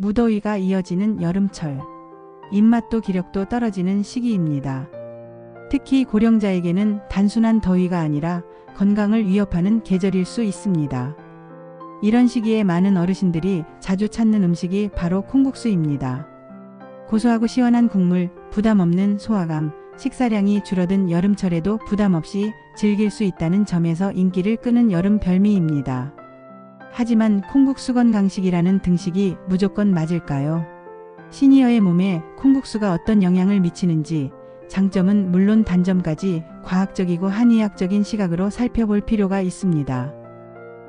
무더위가 이어지는 여름철. 입맛도 기력도 떨어지는 시기입니다. 특히 고령자에게는 단순한 더위가 아니라 건강을 위협하는 계절일 수 있습니다. 이런 시기에 많은 어르신들이 자주 찾는 음식이 바로 콩국수입니다. 고소하고 시원한 국물, 부담 없는 소화감, 식사량이 줄어든 여름철에도 부담 없이 즐길 수 있다는 점에서 인기를 끄는 여름 별미입니다. 하지만 콩국수 건강식이라는 등식이 무조건 맞을까요? 시니어의 몸에 콩국수가 어떤 영향을 미치는지, 장점은 물론 단점까지 과학적이고 한의학적인 시각으로 살펴볼 필요가 있습니다.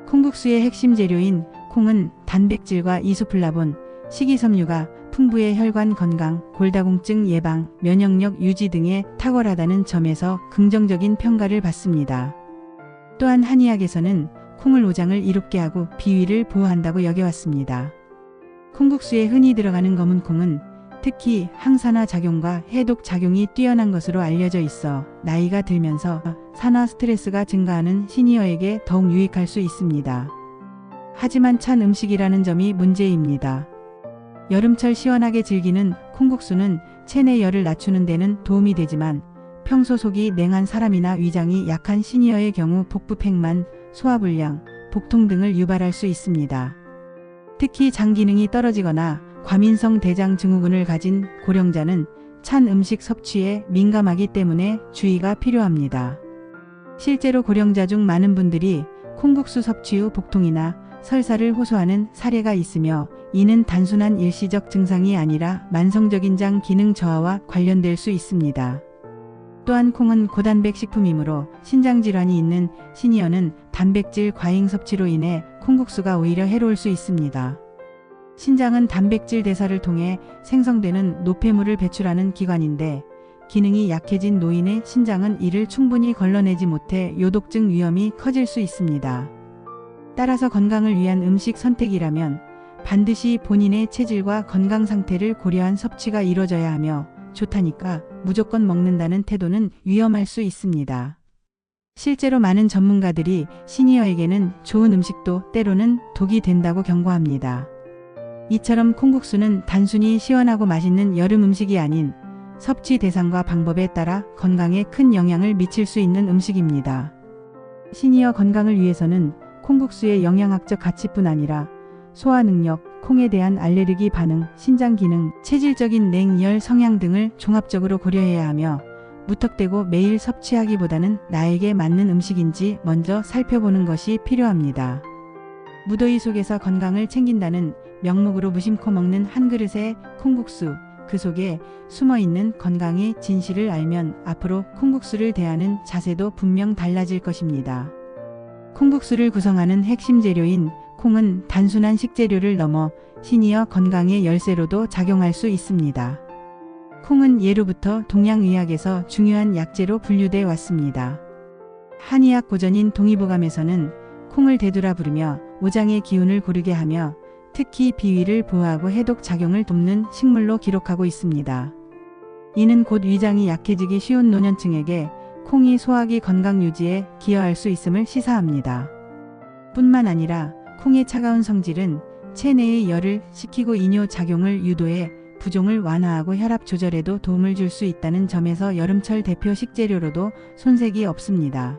콩국수의 핵심 재료인 콩은 단백질과 이소플라본, 식이섬유가 풍부해 혈관 건강, 골다공증 예방, 면역력 유지 등에 탁월하다는 점에서 긍정적인 평가를 받습니다. 또한 한의학에서는 콩을 오장을 이롭게 하고 비위를 보호한다고 여겨왔습니다. 콩국수에 흔히 들어가는 검은 콩은 특히 항산화 작용과 해독 작용이 뛰어난 것으로 알려져 있어 나이가 들면서 산화 스트레스가 증가하는 시니어에게 더욱 유익할 수 있습니다. 하지만 찬 음식이라는 점이 문제입니다. 여름철 시원하게 즐기는 콩국수는 체내 열을 낮추는 데는 도움이 되지만 평소 속이 냉한 사람이나 위장이 약한 시니어의 경우 복부팽만, 소화불량, 복통 등을 유발할 수 있습니다. 특히 장 기능이 떨어지거나 과민성 대장 증후군을 가진 고령자는 찬 음식 섭취에 민감하기 때문에 주의가 필요합니다. 실제로 고령자 중 많은 분들이 콩국수 섭취 후 복통이나 설사를 호소하는 사례가 있으며 이는 단순한 일시적 증상이 아니라 만성적인 장 기능 저하와 관련될 수 있습니다. 또한 콩은 고단백 식품이므로 신장질환이 있는 시니어는 단백질 과잉 섭취로 인해 콩국수가 오히려 해로울 수 있습니다. 신장은 단백질 대사를 통해 생성되는 노폐물을 배출하는 기관인데 기능이 약해진 노인의 신장은 이를 충분히 걸러내지 못해 요독증 위험이 커질 수 있습니다. 따라서 건강을 위한 음식 선택이라면 반드시 본인의 체질과 건강 상태를 고려한 섭취가 이루어져야 하며 좋다니까 무조건 먹는다는 태도는 위험할 수 있습니다. 실제로 많은 전문가들이 시니어에게는 좋은 음식도 때로는 독이 된다고 경고합니다. 이처럼 콩국수는 단순히 시원하고 맛있는 여름 음식이 아닌 섭취 대상과 방법에 따라 건강에 큰 영향을 미칠 수 있는 음식입니다. 시니어 건강을 위해서는 콩국수의 영양학적 가치뿐 아니라 소화 능력, 콩에 대한 알레르기 반응, 신장 기능, 체질적인 냉, 열, 성향 등을 종합적으로 고려해야 하며 무턱대고 매일 섭취하기보다는 나에게 맞는 음식인지 먼저 살펴보는 것이 필요합니다. 무더위 속에서 건강을 챙긴다는 명목으로 무심코 먹는 한 그릇의 콩국수, 그 속에 숨어있는 건강의 진실을 알면 앞으로 콩국수를 대하는 자세도 분명 달라질 것입니다. 콩국수를 구성하는 핵심 재료인 콩은 단순한 식재료를 넘어 시니어 건강의 열쇠로도 작용할 수 있습니다. 콩은 예로부터 동양의학에서 중요한 약재로 분류돼 왔습니다. 한의학 고전인 동의보감에서는 콩을 대두라 부르며 오장의 기운을 고르게 하며 특히 비위를 보호하고 해독 작용을 돕는 식물로 기록하고 있습니다. 이는 곧 위장이 약해지기 쉬운 노년층에게 콩이 소화기 건강 유지에 기여할 수 있음을 시사합니다. 뿐만 아니라 콩의 차가운 성질은 체내의 열을 식히고 이뇨 작용을 유도해 부종을 완화하고 혈압 조절에도 도움을 줄 수 있다는 점에서 여름철 대표 식재료로도 손색이 없습니다.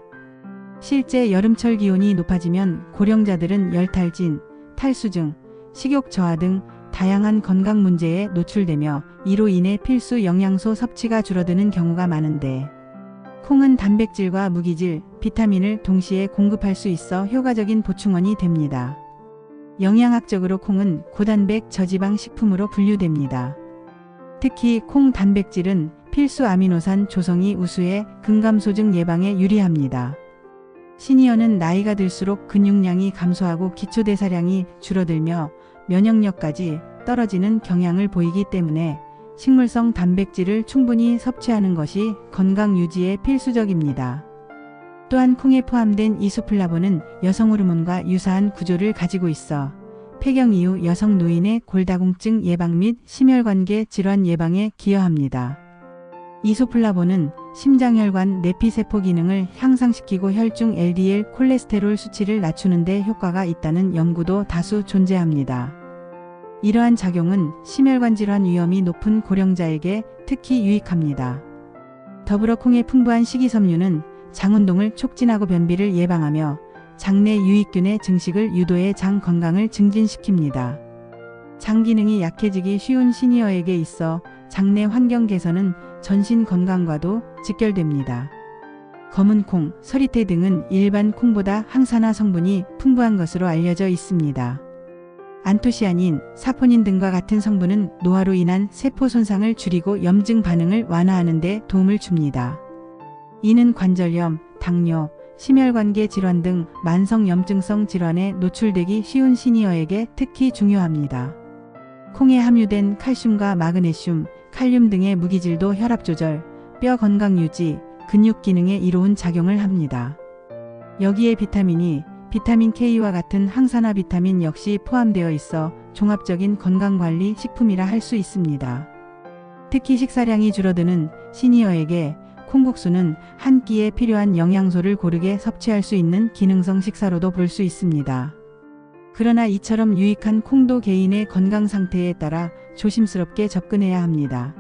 실제 여름철 기온이 높아지면 고령자들은 열탈진, 탈수증, 식욕 저하 등 다양한 건강 문제에 노출되며 이로 인해 필수 영양소 섭취가 줄어드는 경우가 많은데 콩은 단백질과 무기질, 비타민을 동시에 공급할 수 있어 효과적인 보충원이 됩니다. 영양학적으로 콩은 고단백 저지방 식품으로 분류됩니다. 특히 콩 단백질은 필수 아미노산 조성이 우수해 근감소증 예방에 유리합니다. 시니어는 나이가 들수록 근육량이 감소하고 기초대사량이 줄어들며 면역력까지 떨어지는 경향을 보이기 때문에 식물성 단백질을 충분히 섭취하는 것이 건강 유지에 필수적입니다. 또한 콩에 포함된 이소플라본은 여성 호르몬과 유사한 구조를 가지고 있어 폐경 이후 여성 노인의 골다공증 예방 및 심혈관계 질환 예방에 기여합니다. 이소플라본은 심장혈관 내피세포 기능을 향상시키고 혈중 LDL 콜레스테롤 수치를 낮추는 데 효과가 있다는 연구도 다수 존재합니다. 이러한 작용은 심혈관 질환 위험이 높은 고령자에게 특히 유익합니다. 더불어 콩의 풍부한 식이섬유는 장운동을 촉진하고 변비를 예방하며 장내 유익균의 증식을 유도해 장 건강을 증진시킵니다. 장 기능이 약해지기 쉬운 시니어에게 있어 장내 환경 개선은 전신 건강과도 직결됩니다. 검은 콩, 서리태 등은 일반 콩보다 항산화 성분이 풍부한 것으로 알려져 있습니다. 안토시아닌, 사포닌 등과 같은 성분은 노화로 인한 세포 손상을 줄이고 염증 반응을 완화하는 데 도움을 줍니다. 이는 관절염, 당뇨, 심혈관계 질환 등 만성 염증성 질환에 노출되기 쉬운 시니어에게 특히 중요합니다. 콩에 함유된 칼슘과 마그네슘, 칼륨 등의 무기질도 혈압 조절, 뼈 건강 유지, 근육 기능에 이로운 작용을 합니다. 여기에 비타민이 비타민 K와 같은 항산화 비타민 역시 포함되어 있어 종합적인 건강관리 식품이라 할 수 있습니다. 특히 식사량이 줄어드는 시니어에게 콩국수는 한 끼에 필요한 영양소를 고르게 섭취할 수 있는 기능성 식사로도 볼 수 있습니다. 그러나 이처럼 유익한 콩도 개인의 건강 상태에 따라 조심스럽게 접근해야 합니다.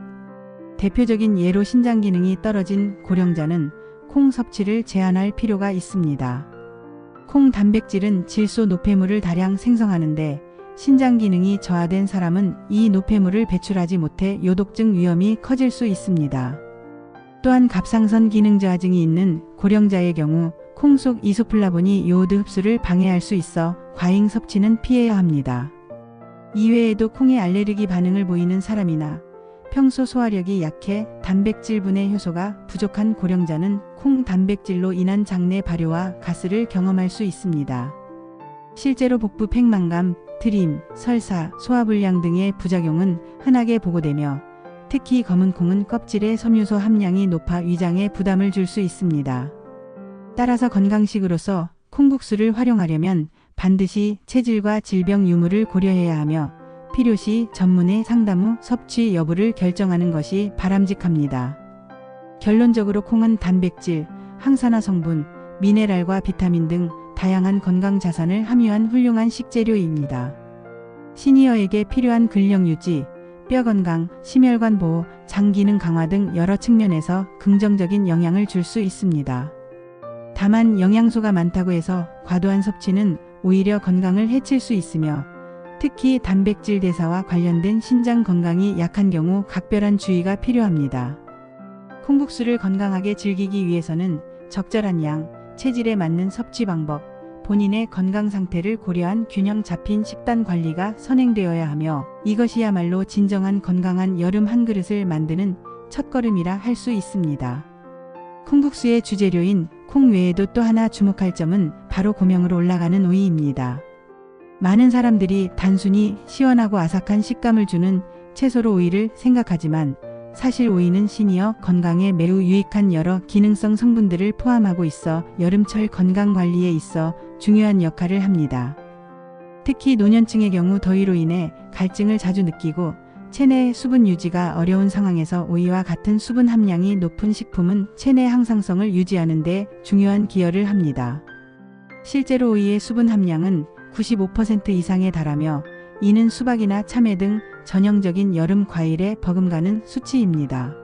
대표적인 예로 신장 기능이 떨어진 고령자는 콩 섭취를 제한할 필요가 있습니다. 콩 단백질은 질소 노폐물을 다량 생성하는데 신장 기능이 저하된 사람은 이 노폐물을 배출하지 못해 요독증 위험이 커질 수 있습니다. 또한 갑상선 기능 저하증이 있는 고령자의 경우 콩 속 이소플라본이 요오드 흡수를 방해할 수 있어 과잉 섭취는 피해야 합니다. 이외에도 콩에 알레르기 반응을 보이는 사람이나 평소 소화력이 약해 단백질 분해 효소가 부족한 고령자는 콩 단백질로 인한 장내 발효와 가스를 경험할 수 있습니다. 실제로 복부 팽만감, 트림, 설사, 소화불량 등의 부작용은 흔하게 보고되며 특히 검은 콩은 껍질에 섬유소 함량이 높아 위장에 부담을 줄 수 있습니다. 따라서 건강식으로서 콩국수를 활용하려면 반드시 체질과 질병 유무를 고려해야 하며 필요시 전문의 상담 후 섭취 여부를 결정하는 것이 바람직합니다. 결론적으로 콩은 단백질, 항산화 성분, 미네랄과 비타민 등 다양한 건강 자산을 함유한 훌륭한 식재료입니다. 시니어에게 필요한 근력 유지, 뼈 건강, 심혈관 보호, 장 기능 강화 등 여러 측면에서 긍정적인 영향을 줄 수 있습니다. 다만 영양소가 많다고 해서 과도한 섭취는 오히려 건강을 해칠 수 있으며 특히 단백질 대사와 관련된 신장 건강이 약한 경우 각별한 주의가 필요합니다. 콩국수를 건강하게 즐기기 위해서는 적절한 양, 체질에 맞는 섭취 방법, 본인의 건강 상태를 고려한 균형 잡힌 식단 관리가 선행되어야 하며 이것이야말로 진정한 건강한 여름 한 그릇을 만드는 첫걸음이라 할 수 있습니다. 콩국수의 주재료인 콩 외에도 또 하나 주목할 점은 바로 고명으로 올라가는 오이입니다. 많은 사람들이 단순히 시원하고 아삭한 식감을 주는 채소로 오이를 생각하지만 사실 오이는 시니어 건강에 매우 유익한 여러 기능성 성분들을 포함하고 있어 여름철 건강관리에 있어 중요한 역할을 합니다. 특히 노년층의 경우 더위로 인해 갈증을 자주 느끼고 체내 수분 유지가 어려운 상황에서 오이와 같은 수분 함량이 높은 식품은 체내 항상성을 유지하는 데 중요한 기여를 합니다. 실제로 오이의 수분 함량은 95% 이상에 달하며 이는 수박이나 참외 등 전형적인 여름 과일에 버금가는 수치입니다.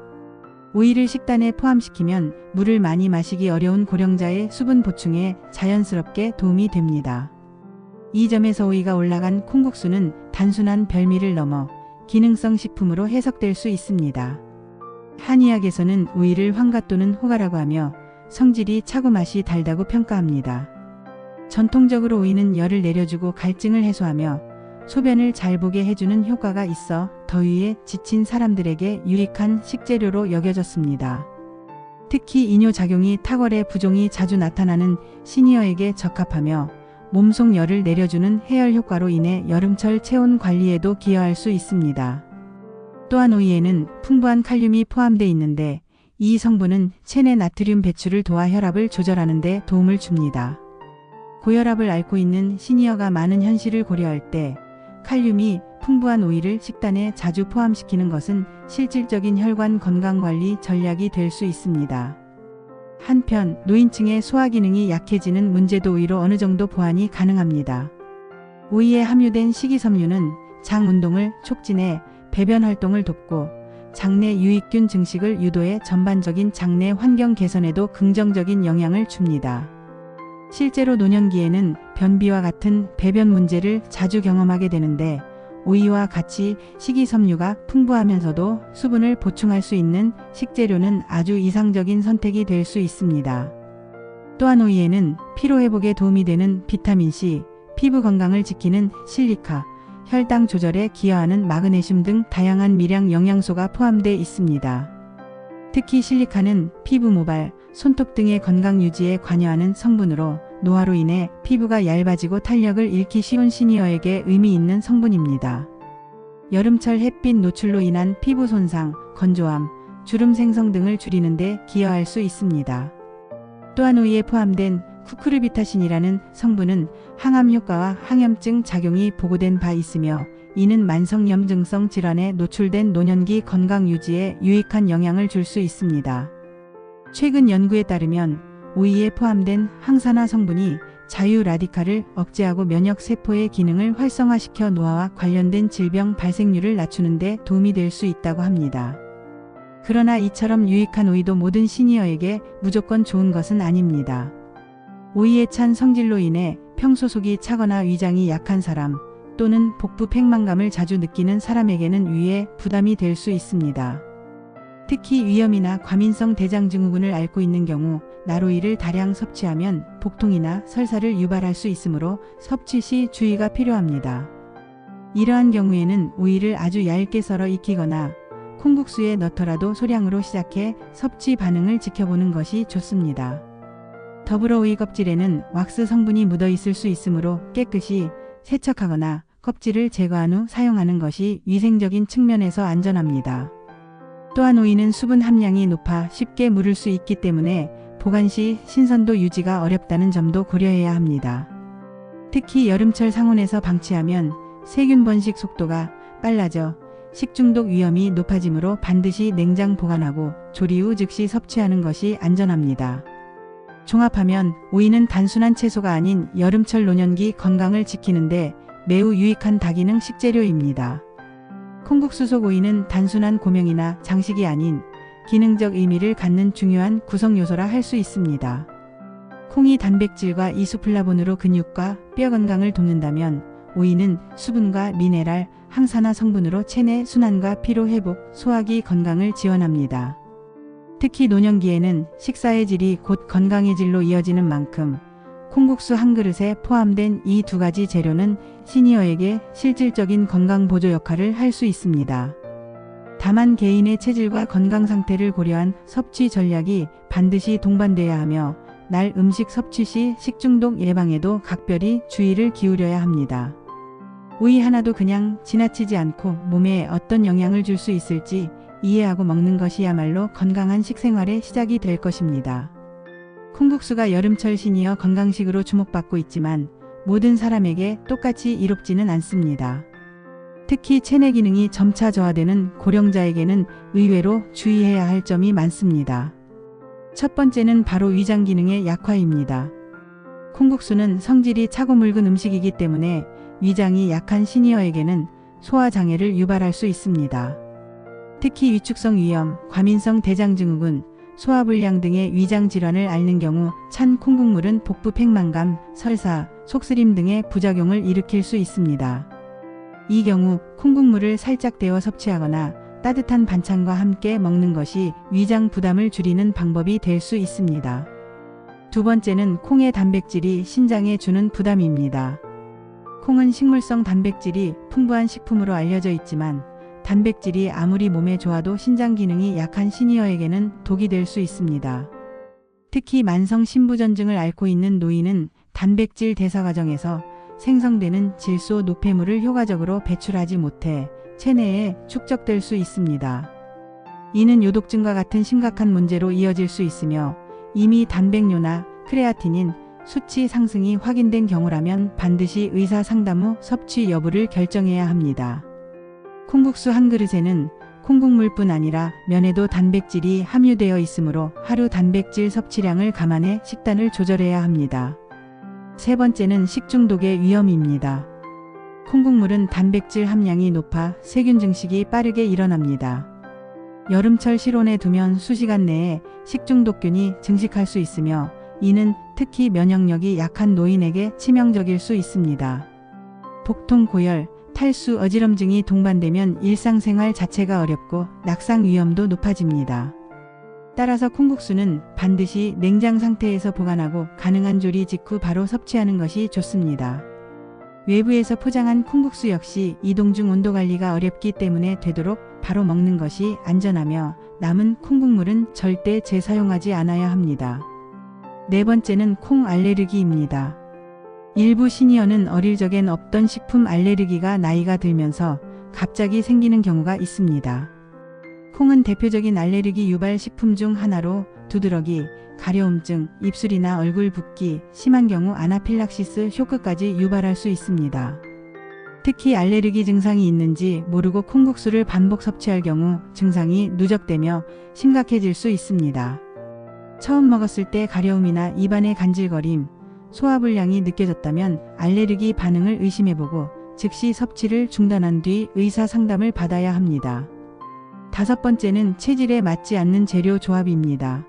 오이를 식단에 포함시키면 물을 많이 마시기 어려운 고령자의 수분 보충에 자연스럽게 도움이 됩니다. 이 점에서 오이가 올라간 콩국수는 단순한 별미를 넘어 기능성 식품으로 해석될 수 있습니다. 한의학에서는 오이를 황가 또는 호가라고 하며 성질이 차고 맛이 달다고 평가합니다. 전통적으로 오이는 열을 내려주고 갈증을 해소하며 소변을 잘 보게 해주는 효과가 있어 더위에 지친 사람들에게 유익한 식재료로 여겨졌습니다. 특히 이뇨작용이 탁월해 부종이 자주 나타나는 시니어에게 적합하며 몸속 열을 내려주는 해열 효과로 인해 여름철 체온 관리에도 기여할 수 있습니다. 또한 오이에는 풍부한 칼륨이 포함되어 있는데 이 성분은 체내 나트륨 배출을 도와 혈압을 조절하는 데 도움을 줍니다. 고혈압을 앓고 있는 시니어가 많은 현실을 고려할 때 칼륨이 풍부한 오이를 식단에 자주 포함시키는 것은 실질적인 혈관 건강관리 전략이 될 수 있습니다. 한편 노인층의 소화 기능이 약해지는 문제도 오이로 어느 정도 보완이 가능합니다. 오이에 함유된 식이섬유는 장 운동을 촉진해 배변 활동을 돕고 장내 유익균 증식을 유도해 전반적인 장내 환경 개선에도 긍정적인 영향을 줍니다. 실제로 노년기에는 변비와 같은 배변 문제를 자주 경험하게 되는데 오이와 같이 식이섬유가 풍부하면서도 수분을 보충할 수 있는 식재료는 아주 이상적인 선택이 될 수 있습니다. 또한 오이에는 피로회복에 도움이 되는 비타민C, 피부 건강을 지키는 실리카, 혈당 조절에 기여하는 마그네슘 등 다양한 미량 영양소가 포함되어 있습니다. 특히 실리카는 피부 모발, 손톱 등의 건강 유지에 관여하는 성분으로 노화로 인해 피부가 얇아지고 탄력을 잃기 쉬운 시니어에게 의미 있는 성분입니다. 여름철 햇빛 노출로 인한 피부 손상, 건조함, 주름 생성 등을 줄이는 데 기여할 수 있습니다. 또한 오이에 포함된 쿠쿠르비타신이라는 성분은 항암 효과와 항염증 작용이 보고된 바 있으며 이는 만성염증성 질환에 노출된 노년기 건강 유지에 유익한 영향을 줄 수 있습니다. 최근 연구에 따르면 오이에 포함된 항산화 성분이 자유 라디칼을 억제하고 면역 세포의 기능을 활성화시켜 노화와 관련된 질병 발생률을 낮추는 데 도움이 될 수 있다고 합니다. 그러나 이처럼 유익한 오이도 모든 시니어에게 무조건 좋은 것은 아닙니다. 오이에 찬 성질로 인해 평소 속이 차거나 위장이 약한 사람 또는 복부 팽만감을 자주 느끼는 사람에게는 위에 부담이 될 수 있습니다. 특히 위염이나 과민성 대장증후군을 앓고 있는 경우 나로이를 다량 섭취하면 복통이나 설사를 유발할 수 있으므로 섭취 시 주의가 필요합니다. 이러한 경우에는 오이를 아주 얇게 썰어 익히거나 콩국수에 넣더라도 소량으로 시작해 섭취 반응을 지켜보는 것이 좋습니다. 더불어 오이 껍질에는 왁스 성분이 묻어 있을 수 있으므로 깨끗이 세척하거나 껍질을 제거한 후 사용하는 것이 위생적인 측면에서 안전합니다. 또한 오이는 수분 함량이 높아 쉽게 무를 수 있기 때문에 보관 시 신선도 유지가 어렵다는 점도 고려해야 합니다. 특히 여름철 상온에서 방치하면 세균 번식 속도가 빨라져 식중독 위험이 높아지므로 반드시 냉장 보관하고 조리 후 즉시 섭취하는 것이 안전합니다. 종합하면 오이는 단순한 채소가 아닌 여름철 노년기 건강을 지키는데 매우 유익한 다기능 식재료입니다. 콩국수 속 오이는 단순한 고명이나 장식이 아닌 기능적 의미를 갖는 중요한 구성 요소라 할 수 있습니다. 콩이 단백질과 이소플라본으로 근육과 뼈 건강을 돕는다면 오이는 수분과 미네랄, 항산화 성분으로 체내 순환과 피로 회복, 소화기 건강을 지원합니다. 특히 노년기에는 식사의 질이 곧 건강의 질로 이어지는 만큼 콩국수 한 그릇에 포함된 이 두 가지 재료는 시니어에게 실질적인 건강 보조 역할을 할 수 있습니다. 다만 개인의 체질과 건강 상태를 고려한 섭취 전략이 반드시 동반돼야 하며 날 음식 섭취 시 식중독 예방에도 각별히 주의를 기울여야 합니다. 오이 하나도 그냥 지나치지 않고 몸에 어떤 영향을 줄 수 있을지 이해하고 먹는 것이야말로 건강한 식생활의 시작이 될 것입니다. 콩국수가 여름철 시니어 건강식으로 주목받고 있지만 모든 사람에게 똑같이 이롭지는 않습니다. 특히 체내 기능이 점차 저하되는 고령자에게는 의외로 주의해야 할 점이 많습니다. 첫 번째는 바로 위장 기능의 약화입니다. 콩국수는 성질이 차고 묽은 음식이기 때문에 위장이 약한 시니어에게는 소화장애를 유발할 수 있습니다. 특히 위축성 위염, 과민성 대장증후군, 소화불량 등의 위장 질환을 앓는 경우 찬 콩국물은 복부 팽만감, 설사, 속쓰림 등의 부작용을 일으킬 수 있습니다. 이 경우 콩국물을 살짝 데워 섭취하거나 따뜻한 반찬과 함께 먹는 것이 위장 부담을 줄이는 방법이 될 수 있습니다. 두 번째는 콩의 단백질이 신장에 주는 부담입니다. 콩은 식물성 단백질이 풍부한 식품으로 알려져 있지만 단백질이 아무리 몸에 좋아도 신장 기능이 약한 시니어에게는 독이 될 수 있습니다. 특히 만성 신부전증을 앓고 있는 노인은 단백질 대사 과정에서 생성되는 질소 노폐물을 효과적으로 배출하지 못해 체내에 축적될 수 있습니다. 이는 요독증과 같은 심각한 문제로 이어질 수 있으며 이미 단백뇨나 크레아티닌, 수치 상승이 확인된 경우라면 반드시 의사 상담 후 섭취 여부를 결정해야 합니다. 콩국수 한 그릇에는 콩국물뿐 아니라 면에도 단백질이 함유되어 있으므로 하루 단백질 섭취량을 감안해 식단을 조절해야 합니다. 세 번째는 식중독의 위험입니다. 콩국물은 단백질 함량이 높아 세균 증식이 빠르게 일어납니다. 여름철 실온에 두면 수시간 내에 식중독균이 증식할 수 있으며 이는 특히 면역력이 약한 노인에게 치명적일 수 있습니다. 복통, 고열, 탈수, 어지럼증이 동반되면 일상생활 자체가 어렵고 낙상 위험도 높아집니다. 따라서 콩국수는 반드시 냉장 상태에서 보관하고 가능한 조리 직후 바로 섭취하는 것이 좋습니다. 외부에서 포장한 콩국수 역시 이동 중 온도 관리가 어렵기 때문에 되도록 바로 먹는 것이 안전하며 남은 콩국물은 절대 재사용하지 않아야 합니다. 네 번째는 콩 알레르기입니다. 일부 시니어는 어릴 적엔 없던 식품 알레르기가 나이가 들면서 갑자기 생기는 경우가 있습니다. 콩은 대표적인 알레르기 유발 식품 중 하나로 두드러기, 가려움증, 입술이나 얼굴 붓기, 심한 경우 아나필락시스 쇼크까지 유발할 수 있습니다. 특히 알레르기 증상이 있는지 모르고 콩국수를 반복 섭취할 경우 증상이 누적되며 심각해질 수 있습니다. 처음 먹었을 때 가려움이나 입안의 간질거림, 소화불량이 느껴졌다면 알레르기 반응을 의심해보고 즉시 섭취를 중단한 뒤 의사 상담을 받아야 합니다. 다섯 번째는 체질에 맞지 않는 재료 조합입니다.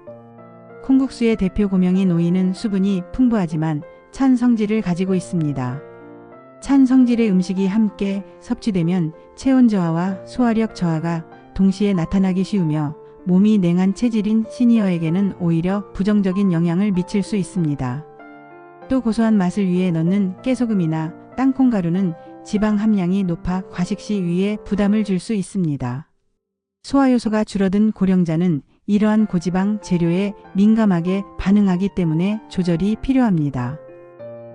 콩국수의 대표 고명인 오이는 수분이 풍부하지만 찬 성질을 가지고 있습니다. 찬 성질의 음식이 함께 섭취되면 체온 저하와 소화력 저하가 동시에 나타나기 쉬우며 몸이 냉한 체질인 시니어에게는 오히려 부정적인 영향을 미칠 수 있습니다. 또 고소한 맛을 위해 넣는 깨소금이나 땅콩가루는 지방 함량이 높아 과식 시 위에 부담을 줄 수 있습니다. 소화효소가 줄어든 고령자는 이러한 고지방 재료에 민감하게 반응하기 때문에 조절이 필요합니다.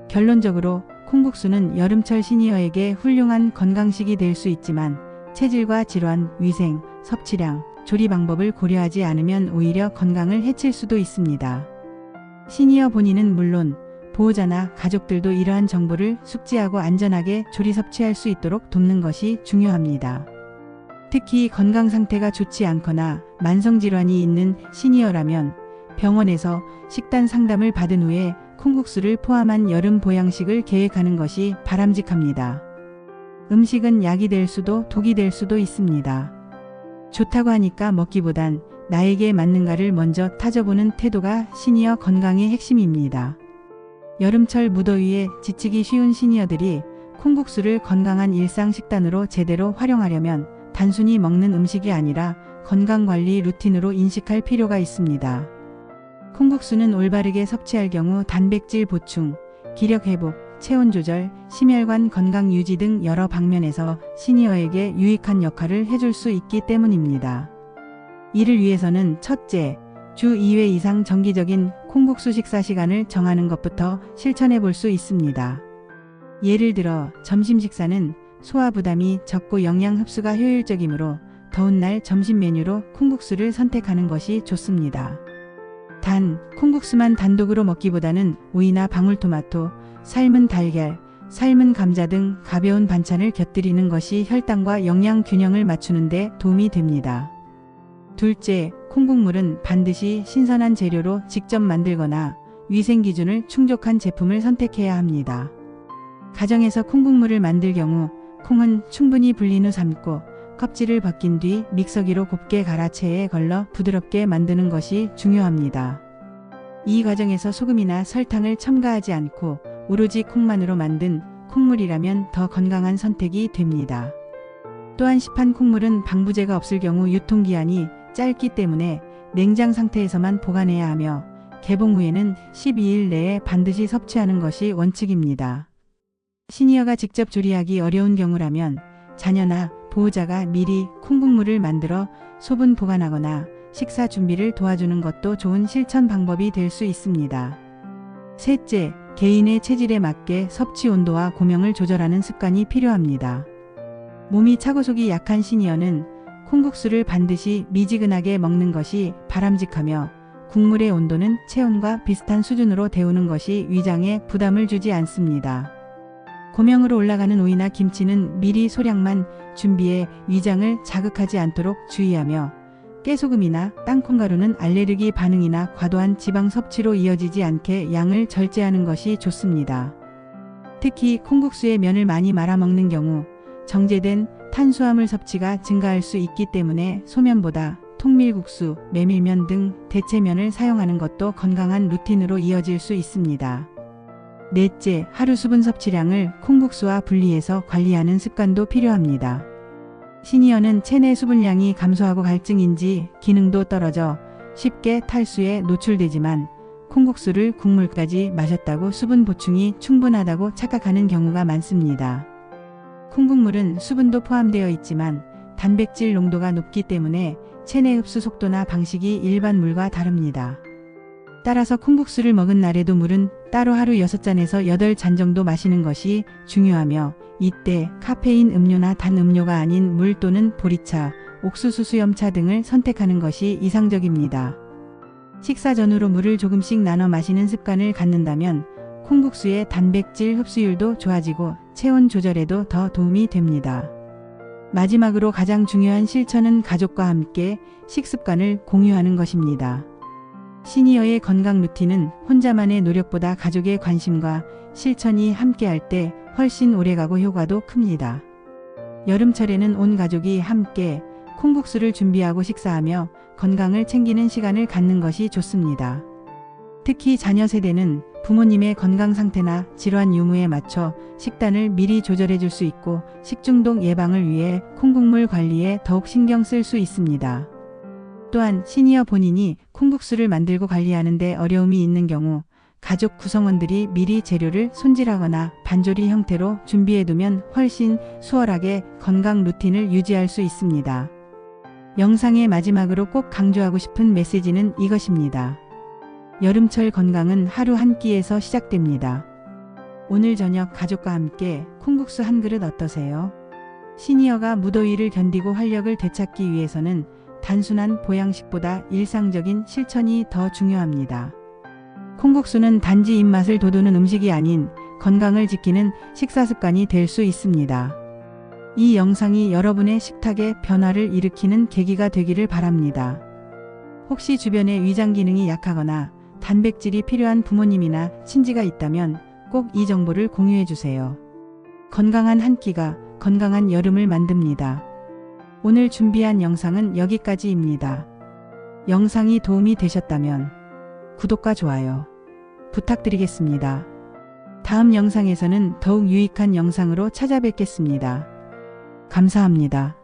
결론적으로 콩국수는 여름철 시니어에게 훌륭한 건강식이 될 수 있지만 체질과 질환, 위생, 섭취량, 조리 방법을 고려하지 않으면 오히려 건강을 해칠 수도 있습니다. 시니어 본인은 물론 보호자나 가족들도 이러한 정보를 숙지하고 안전하게 조리 섭취할 수 있도록 돕는 것이 중요합니다. 특히 건강 상태가 좋지 않거나 만성질환이 있는 시니어라면 병원에서 식단 상담을 받은 후에 콩국수를 포함한 여름 보양식을 계획하는 것이 바람직합니다. 음식은 약이 될 수도 독이 될 수도 있습니다. 좋다고 하니까 먹기보단 나에게 맞는가를 먼저 따져보는 태도가 시니어 건강의 핵심입니다. 여름철 무더위에 지치기 쉬운 시니어들이 콩국수를 건강한 일상 식단으로 제대로 활용하려면 단순히 먹는 음식이 아니라 건강관리 루틴으로 인식할 필요가 있습니다. 콩국수는 올바르게 섭취할 경우 단백질 보충, 기력 회복, 체온 조절, 심혈관 건강 유지 등 여러 방면에서 시니어에게 유익한 역할을 해줄 수 있기 때문입니다. 이를 위해서는 첫째, 주 2회 이상 정기적인 콩국수 식사 시간을 정하는 것부터 실천해 볼 수 있습니다. 예를 들어 점심 식사는 소화 부담이 적고 영양 흡수가 효율적이므로 더운 날 점심 메뉴로 콩국수를 선택하는 것이 좋습니다. 단, 콩국수만 단독으로 먹기보다는 오이나 방울토마토, 삶은 달걀, 삶은 감자 등 가벼운 반찬을 곁들이는 것이 혈당과 영양 균형을 맞추는 데 도움이 됩니다. 둘째, 콩국물은 반드시 신선한 재료로 직접 만들거나 위생 기준을 충족한 제품을 선택해야 합니다. 가정에서 콩국물을 만들 경우 콩은 충분히 불린 후 삶고 껍질을 벗긴 뒤 믹서기로 곱게 갈아 체에 걸러 부드럽게 만드는 것이 중요합니다. 이 과정에서 소금이나 설탕을 첨가하지 않고 오로지 콩만으로 만든 콩물이라면 더 건강한 선택이 됩니다. 또한 시판 콩물은 방부제가 없을 경우 유통기한이 짧기 때문에 냉장 상태에서만 보관해야 하며 개봉 후에는 12일 내에 반드시 섭취하는 것이 원칙입니다. 시니어가 직접 조리하기 어려운 경우라면 자녀나 보호자가 미리 콩국물을 만들어 소분 보관하거나 식사 준비를 도와주는 것도 좋은 실천 방법이 될 수 있습니다. 셋째, 개인의 체질에 맞게 섭취 온도와 고명을 조절하는 습관이 필요합니다. 몸이 차고 속이 약한 시니어는 콩국수를 반드시 미지근하게 먹는 것이 바람직하며 국물의 온도는 체온과 비슷한 수준으로 데우는 것이 위장에 부담을 주지 않습니다. 고명으로 올라가는 오이나 김치는 미리 소량만 준비해 위장을 자극하지 않도록 주의하며 깨소금이나 땅콩가루는 알레르기 반응이나 과도한 지방 섭취로 이어지지 않게 양을 절제하는 것이 좋습니다. 특히 콩국수에 면을 많이 말아 먹는 경우 정제된 탄수화물 섭취가 증가할 수 있기 때문에 소면보다 통밀국수, 메밀면 등 대체면을 사용하는 것도 건강한 루틴으로 이어질 수 있습니다. 넷째, 하루 수분 섭취량을 콩국수와 분리해서 관리하는 습관도 필요합니다. 시니어는 체내 수분량이 감소하고 갈증인지 기능도 떨어져 쉽게 탈수에 노출되지만 콩국수를 국물까지 마셨다고 수분 보충이 충분하다고 착각하는 경우가 많습니다. 콩국물은 수분도 포함되어 있지만 단백질 농도가 높기 때문에 체내 흡수 속도나 방식이 일반 물과 다릅니다. 따라서 콩국수를 먹은 날에도 물은 따로 하루 6잔에서 8잔 정도 마시는 것이 중요하며 이때 카페인 음료나 단 음료가 아닌 물 또는 보리차, 옥수수 수염차 등을 선택하는 것이 이상적입니다. 식사 전후로 물을 조금씩 나눠 마시는 습관을 갖는다면 콩국수의 단백질 흡수율도 좋아지고 체온 조절에도 더 도움이 됩니다. 마지막으로 가장 중요한 실천은 가족과 함께 식습관을 공유하는 것입니다. 시니어의 건강 루틴은 혼자만의 노력보다 가족의 관심과 실천이 함께할 때 훨씬 오래가고 효과도 큽니다. 여름철에는 온 가족이 함께 콩국수를 준비하고 식사하며 건강을 챙기는 시간을 갖는 것이 좋습니다. 특히 자녀 세대는 부모님의 건강 상태나 질환 유무에 맞춰 식단을 미리 조절해 줄 수 있고 식중독 예방을 위해 콩국물 관리에 더욱 신경 쓸 수 있습니다. 또한 시니어 본인이 콩국수를 만들고 관리하는 데 어려움이 있는 경우 가족 구성원들이 미리 재료를 손질하거나 반조리 형태로 준비해두면 훨씬 수월하게 건강 루틴을 유지할 수 있습니다. 영상의 마지막으로 꼭 강조하고 싶은 메시지는 이것입니다. 여름철 건강은 하루 한 끼에서 시작됩니다. 오늘 저녁 가족과 함께 콩국수 한 그릇 어떠세요? 시니어가 무더위를 견디고 활력을 되찾기 위해서는 단순한 보양식보다 일상적인 실천이 더 중요합니다. 콩국수는 단지 입맛을 돋우는 음식이 아닌 건강을 지키는 식사 습관이 될 수 있습니다. 이 영상이 여러분의 식탁에 변화를 일으키는 계기가 되기를 바랍니다. 혹시 주변에 위장 기능이 약하거나 단백질이 필요한 부모님이나 친지가 있다면 꼭 이 정보를 공유해 주세요. 건강한 한 끼가 건강한 여름을 만듭니다. 오늘 준비한 영상은 여기까지입니다. 영상이 도움이 되셨다면 구독과 좋아요 부탁드리겠습니다. 다음 영상에서는 더욱 유익한 영상으로 찾아뵙겠습니다. 감사합니다.